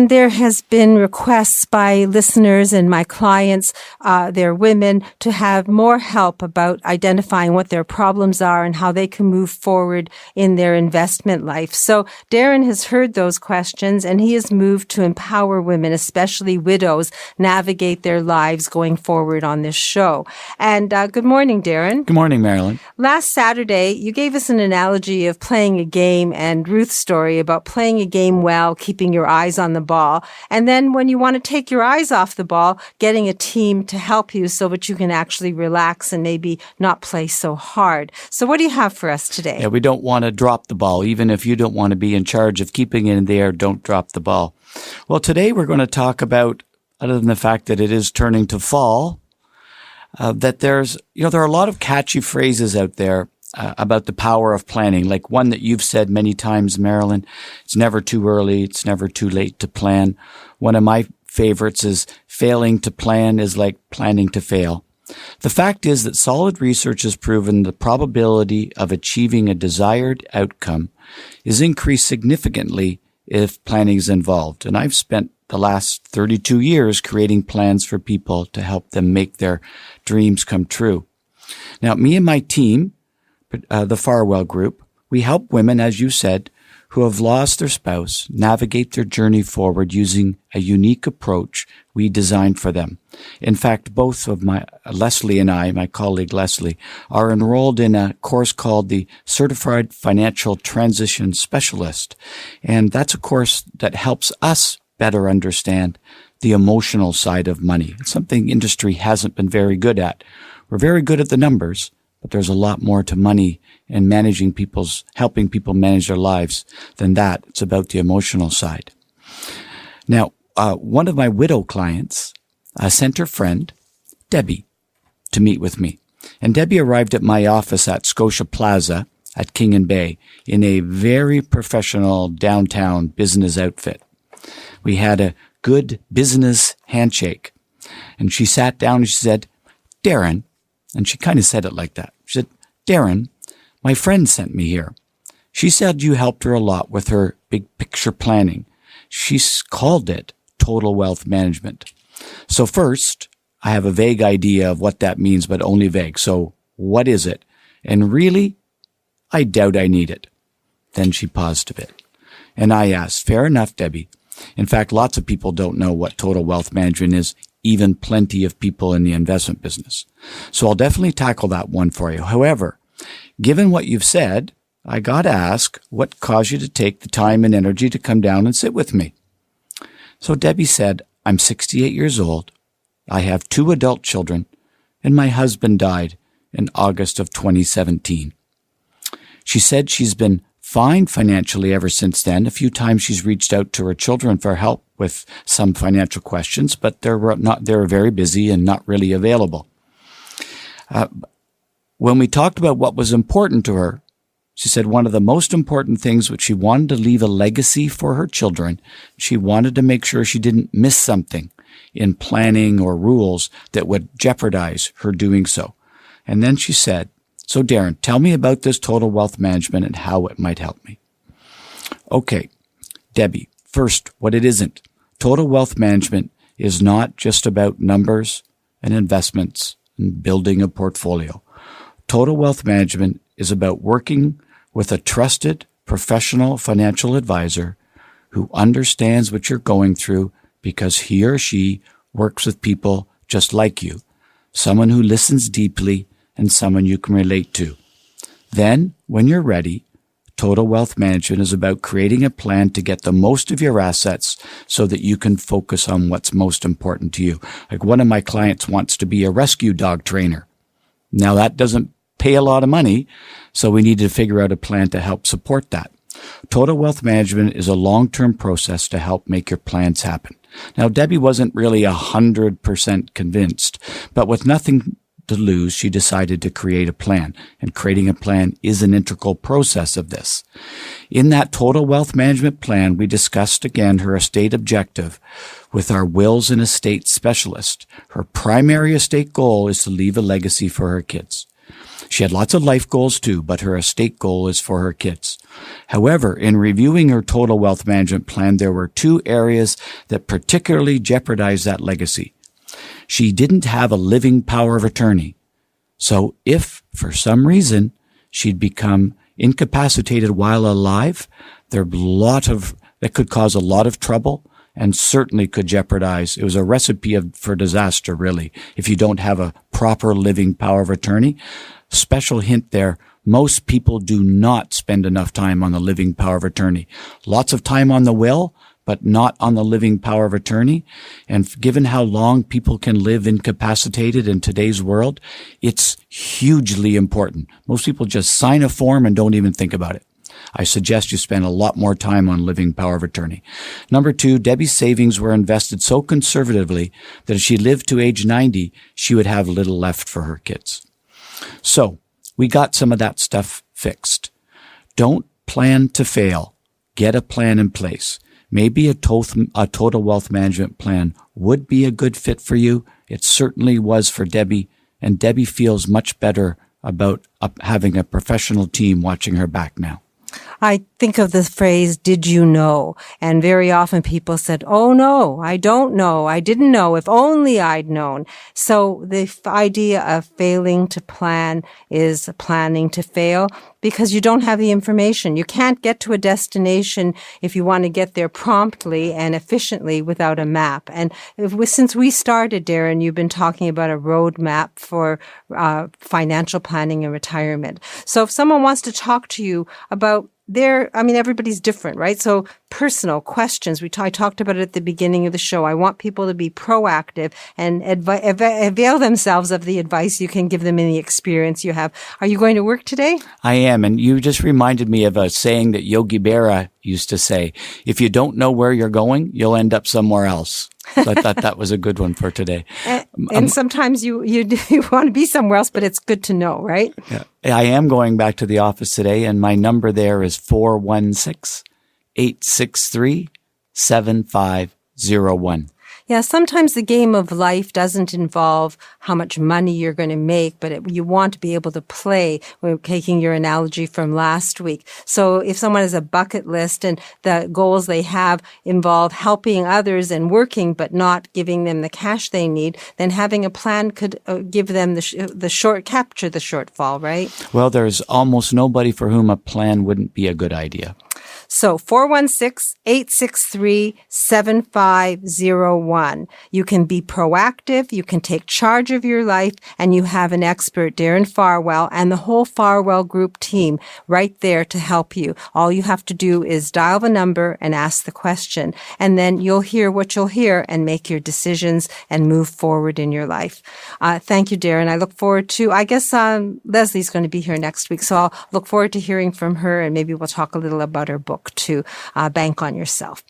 And there has been requests by listeners and my clients, they're women, to have more help about identifying what their problems are and how they can move forward in their investment life. So Darren has heard those questions, and he has moved to empower women, especially widows, navigate their lives going forward on this show. And good morning, Darren. Good morning, Marilyn. Last Saturday, you gave us an analogy of playing a game and Ruth's story about playing a game well, keeping your eyes on the ball. And then when you want to take your eyes off the ball, getting a team to help you so that you can actually relax and maybe not play so hard. So what do you have for us today? Yeah, we don't want to drop the ball. Even if you don't want to be in charge of keeping it in the air, don't drop the ball. Well, today we're going to talk about, other than the fact that it is turning to fall, that there are a lot of catchy phrases out there about the power of planning, like one that you've said many times, Marilyn. It's never too early. It's never too late to plan. One of my favorites is failing to plan is like planning to fail. The fact is that solid research has proven the probability of achieving a desired outcome is increased significantly if planning is involved. And I've spent the last 32 years creating plans for people to help them make their dreams come true. Now, me and my team, the Farwell Group, we help women, as you said, who have lost their spouse navigate their journey forward using a unique approach we designed for them. In fact, both of Leslie and I, my colleague Leslie, are enrolled in a course called the Certified Financial Transition Specialist. And that's a course that helps us better understand the emotional side of money. It's something industry hasn't been very good at. We're very good at the numbers, but there's a lot more to money and helping people manage their lives than that. It's about the emotional side. Now, one of my widow clients sent her friend, Debbie, to meet with me. And Debbie arrived at my office at Scotia Plaza at King and Bay in a very professional downtown business outfit. We had a good business handshake. And she sat down and she said, Darren, and she kind of said it like that. She said, Darren, my friend sent me here. She said you helped her a lot with her big picture planning. She's called it total wealth management. So first, I have a vague idea of what that means, but only vague. So what is it? And really, I doubt I need it. Then she paused a bit. And I asked, fair enough, Debbie. In fact, lots of people don't know what total wealth management is, even plenty of people in the investment business. So I'll definitely tackle that one for you. However, given what you've said, I got to ask, what caused you to take the time and energy to come down and sit with me? So Debbie said, I'm 68 years old. I have 2 adult children, and my husband died in August of 2017. She said she's been fine financially ever since then. A few times she's reached out to her children for help with some financial questions, but they're very busy and not really available. When we talked about what was important to her, she said one of the most important things was she wanted to leave a legacy for her children. She wanted to make sure she didn't miss something in planning or rules that would jeopardize her doing so. And then she said, so Darren, tell me about this total wealth management and how it might help me. Okay, Debbie, first, what it isn't. Total wealth management is not just about numbers and investments and building a portfolio. Total wealth management is about working with a trusted professional financial advisor who understands what you're going through because he or she works with people just like you, someone who listens deeply and someone you can relate to. Then, when you're ready, total wealth management is about creating a plan to get the most of your assets so that you can focus on what's most important to you. Like one of my clients wants to be a rescue dog trainer. Now that doesn't pay a lot of money, so we need to figure out a plan to help support that. Total wealth management is a long-term process to help make your plans happen. Now, Debbie wasn't really 100% convinced, but with nothing to lose, she decided to create a plan, and creating a plan is an integral process of this. In that total wealth management plan, we discussed again her estate objective with our wills and estate specialist. Her primary estate goal is to leave a legacy for her kids. She had lots of life goals too, but her estate goal is for her kids. However, in reviewing her total wealth management plan, there were two areas that particularly jeopardized that legacy. She didn't have a living power of attorney. So if, for some reason, she'd become incapacitated while alive, that could cause a lot of trouble and certainly could jeopardize. It was a recipe for disaster, really, if you don't have a proper living power of attorney. Special hint there, most people do not spend enough time on the living power of attorney. Lots of time on the will, but not on the living power of attorney. And given how long people can live incapacitated in today's world, it's hugely important. Most people just sign a form and don't even think about it. I suggest you spend a lot more time on living power of attorney. Number two, Debbie's savings were invested so conservatively that if she lived to age 90, she would have little left for her kids. So we got some of that stuff fixed. Don't plan to fail. Get a plan in place. Maybe a total wealth management plan would be a good fit for you. It certainly was for Debbie, and Debbie feels much better about having a professional team watching her back now. I think of the phrase, did you know? And very often people said, oh no, I don't know. I didn't know. If only I'd known. So the idea of failing to plan is planning to fail because you don't have the information. You can't get to a destination if you want to get there promptly and efficiently without a map. And since we started, Darren, you've been talking about a roadmap for financial planning and retirement. So if someone wants to talk to you about everybody's different, right? So personal questions. I talked about it at the beginning of the show. I want people to be proactive and avail themselves of the advice you can give them in the experience you have. Are you going to work today? I am. And you just reminded me of a saying that Yogi Berra used to say, if you don't know where you're going, you'll end up somewhere else. So I thought that was a good one for today. And sometimes you want to be somewhere else, but it's good to know, right? Yeah. I am going back to the office today, and my number there is 416-863-7501. Yeah, sometimes the game of life doesn't involve how much money you're going to make, but you want to be able to play. We're taking your analogy from last week. So if someone has a bucket list and the goals they have involve helping others and working, but not giving them the cash they need, then having a plan could give them capture the shortfall, right? Well, there's almost nobody for whom a plan wouldn't be a good idea. So 416-863-7501. You can be proactive, you can take charge of your life, and you have an expert, Darren Farwell, and the whole Farwell Group team right there to help you. All you have to do is dial the number and ask the question, and then you'll hear what you'll hear and make your decisions and move forward in your life. Thank you, Darren. I look forward to, Leslie's going to be here next week, so I'll look forward to hearing from her, and maybe we'll talk a little about her book too, Bank on Yourself.